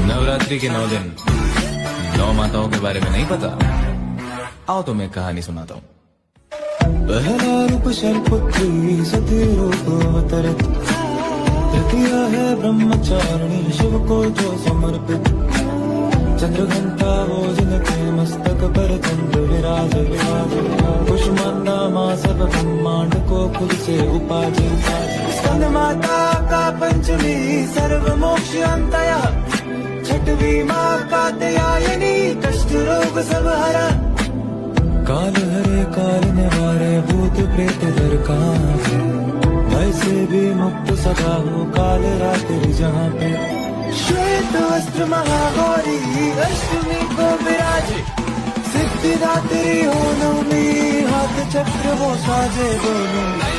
नवरात्रि के 9 दिन 9 माताओं के बारे में नहीं पता? आओ तो मैं कहानी सुनाता हूँ। पहला रूप शैलपुत्री सती रूप अवतरित, तृतीया है ब्रह्मचारिणी शिव को जो समर्पित, चंद्रघंटा वो जिनके मस्तक पर चंद्र विराज, कुष्मांडा माँ सब ब्रह्मांड को खुद से उपाधि, स्कंद माता का पंचमी सर्व मोक्ष अंतया, छठवीं माँ कात्यायनी कष्ट रोग सब हरा, काल हरे काल निवारे भूत प्रेत दर कहाँ, भय से भी मुक्त सदा हो काल रात्रि जहाँ पे, श्वेत वस्त्र महागौरी अष्टमी को विराजे, सिद्धिदात्री हो नवमी हाथ चक्र वो साजे दोनों।